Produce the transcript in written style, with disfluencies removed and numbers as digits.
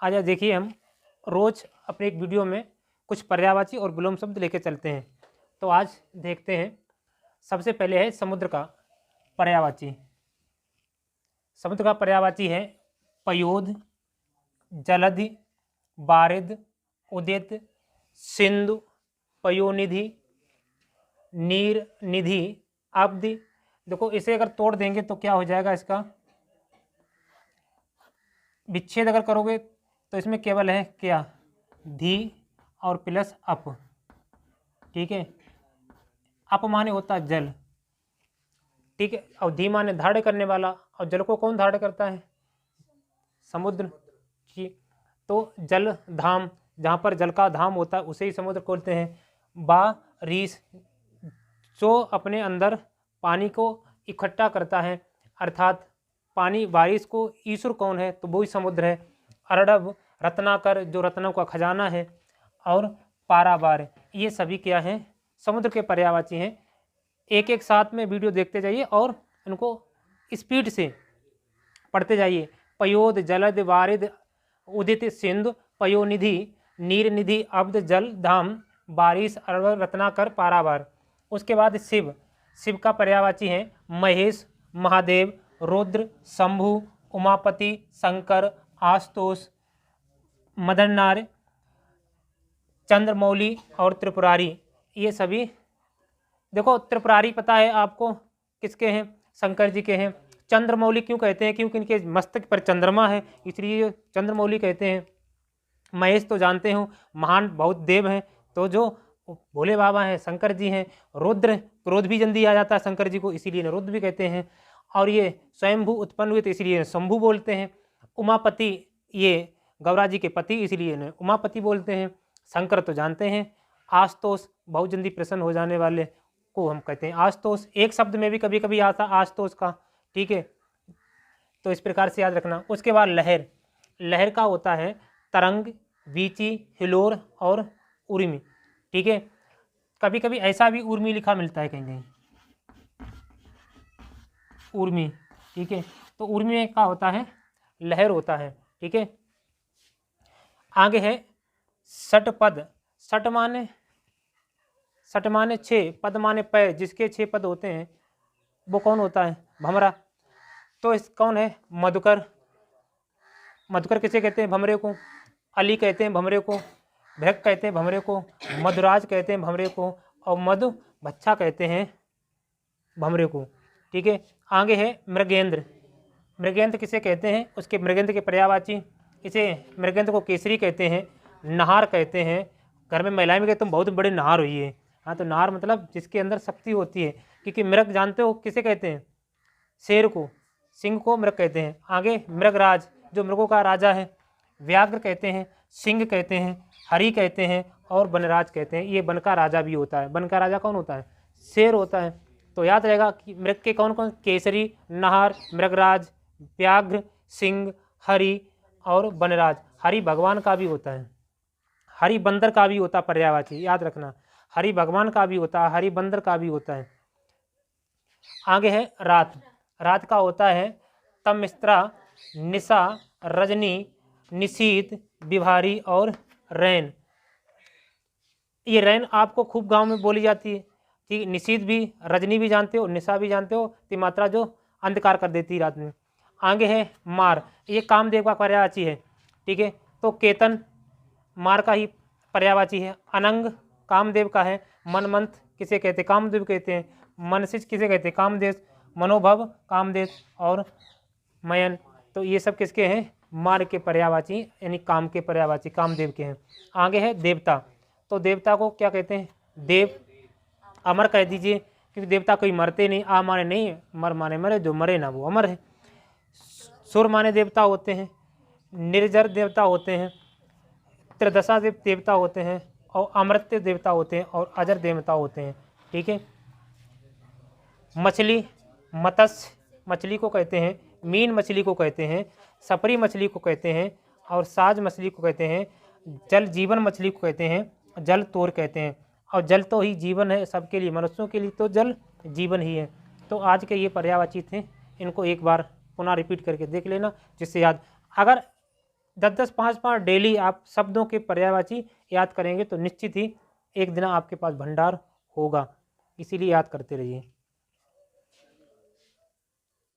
आज देखिए हम रोज़ अपने एक वीडियो में कुछ पर्यायवाची और विलोम शब्द लेके चलते हैं। तो आज देखते हैं, सबसे पहले है समुद्र का पर्यायवाची। समुद्र का पर्यायवाची है पयोध, जलधि, बारिद, उदित, सिंधु, पयोनिधि, नीर निधि, अब्धि। देखो इसे अगर तोड़ देंगे तो क्या हो जाएगा, इसका विच्छेद अगर करोगे तो इसमें केवल है क्या, धी और प्लस अप। ठीक है, अप माने होता है जल, ठीक है, और धी माने धारण करने वाला, और जल को कौन धारण करता है, समुद्र जी। तो जल धाम, जहाँ पर जल का धाम होता है उसे ही समुद्र बोलते हैं। बारिश, जो अपने अंदर पानी को इकट्ठा करता है, अर्थात पानी बारिश को ईश्वर कौन है, तो वही समुद्र है। अर्णव, रत्नाकर, जो रत्नों का खजाना है, और पारावार, ये सभी क्या हैं, समुद्र के पर्यायवाची हैं। एक एक साथ में वीडियो देखते जाइए और इनको स्पीड से पढ़ते जाइए। पयोध, जलद, वारिद, उदित, सिंधु, पयोनिधि, नीरनिधि, अब्ध, जल धाम, बारिश, अर्णव, रत्नाकर, पारावार। उसके बाद शिव, शिव का पर्यायवाची है महेश, महादेव, रुद्र, शंभु, उमापति, शंकर, आशुतोष, मदननार, चंद्रमौली और त्रिपुरारी। ये सभी, देखो त्रिपुरारी पता है आपको किसके हैं, शंकर जी के हैं। चंद्रमौली क्यों कहते हैं, क्योंकि इनके मस्तक पर चंद्रमा है, इसलिए चंद्रमौली कहते हैं। महेश तो जानते हो, महान बहुत देव हैं, तो जो भोले बाबा हैं शंकर जी हैं। रुद्र, क्रोध भी जल्दी आ जाता है शंकर जी को, इसीलिए रुद्र भी कहते हैं। और ये स्वयंभू उत्पन्न हुए तो इसलिए शंभू बोलते हैं। उमापति, ये गौरा जी के पति, इसलिए इन्हें उमापति बोलते हैं। शंकर तो जानते हैं। आशुतोष, बहुत जल्दी प्रसन्न हो जाने वाले को हम कहते हैं आशुतोष। एक शब्द में भी कभी कभी आता आशुतोष का, ठीक है, तो इस प्रकार से याद रखना। उसके बाद लहर, लहर का होता है तरंग, वीची, हिलोर और उर्मी, ठीक है। कभी कभी ऐसा भी उर्मी लिखा मिलता है कहीं कहीं, उर्मी, ठीक है। तो उर्मी में क्या होता है, लहर होता है, ठीक है। आगे है सट पद। सट माने, सट माने छः, पद माने पैर, जिसके 6 पद होते हैं वो कौन होता है, भमरा। तो इस कौन है, मधुकर। मधुकर किसे कहते हैं, भमरे को। अली कहते हैं भमरे को, भृग कहते हैं भमरे को, मधुराज कहते हैं भमरे को, और मधु बच्चा कहते हैं भमरे को, ठीक है। आगे है मृगेंद्र। मृगेंद्र किसे कहते हैं, उसके मृगेंद्र के पर्यायवाची, इसे मृगेंद्र को केसरी कहते हैं, नहार कहते हैं। घर में महिलाएं भी कहते तुम बहुत बड़े नहार हुई है। हाँ, तो नहार मतलब जिसके अंदर शक्ति होती है, क्योंकि मृग जानते हो किसे कहते हैं, शेर को, सिंह को मृग कहते हैं। आगे मृगराज, जो मृगों का राजा है। व्याघ्र कहते हैं, सिंह कहते हैं, हरि कहते हैं, और वनराज कहते हैं। ये वन का राजा भी होता है। वन का राजा कौन होता है, शेर होता है। तो याद रहेगा कि मृग के कौन कौन, केसरी, नाहर, मृगराज, व्याघ्र, सिंह, हरि और वनराज। हरि भगवान का भी होता है, हरि बंदर का भी होता है पर्यायवाची, याद रखना। हरि भगवान का भी होता है, हरि बंदर का भी होता है। आगे है रात। रात का होता है तमिस्त्रा, निशा, रजनी, निशीत, बिहारी और रैन। ये रैन आपको खूब गांव में बोली जाती है, ठीक। निशीत भी, रजनी भी जानते हो, निशा भी जानते हो, तिमात्रा जो अंधकार कर देती है रात में। आगे है मार, ये कामदेव का पर्यायवाची है, ठीक है। तो केतन मार का ही पर्यायवाची है। अनंग कामदेव का है। मनमंथ किसे कहते हैं, कामदेव कहते हैं। मनसिज किसे कहते हैं, कामदेव। मनोभव कामदेव और मयन, तो ये सब किसके हैं, मार के पर्यायवाची, यानी काम के पर्यायवाची कामदेव के हैं। आगे है देवता। तो देवता को क्या कहते हैं, देव। अमर कह दीजिए, क्योंकि देवता कोई मरते नहीं, आ माने नहीं, मर माने मरे, जो मरे ना वो अमर है। सुर माने देवता होते हैं, निर्जर देवता होते हैं, त्रिदशा देवता होते हैं, और अमृत्य देवता होते हैं, और अजर देवता होते हैं, ठीक है। मछली, मत्स्य मछली को कहते हैं, मीन मछली को कहते हैं, सपरी मछली को कहते हैं, और साज मछली को कहते हैं, जल जीवन मछली को कहते हैं, जल तोर कहते हैं। और जल तो ही जीवन है सबके लिए, मनुष्यों के लिए तो जल जीवन ही है। तो आज के ये पर्यायवाची थे, इनको एक बार पुनः रिपीट करके देख लेना, जिससे याद। अगर 10-10 5-5 डेली आप शब्दों के पर्यायवाची याद करेंगे तो निश्चित ही एक दिन आपके पास भंडार होगा, इसीलिए याद करते रहिए।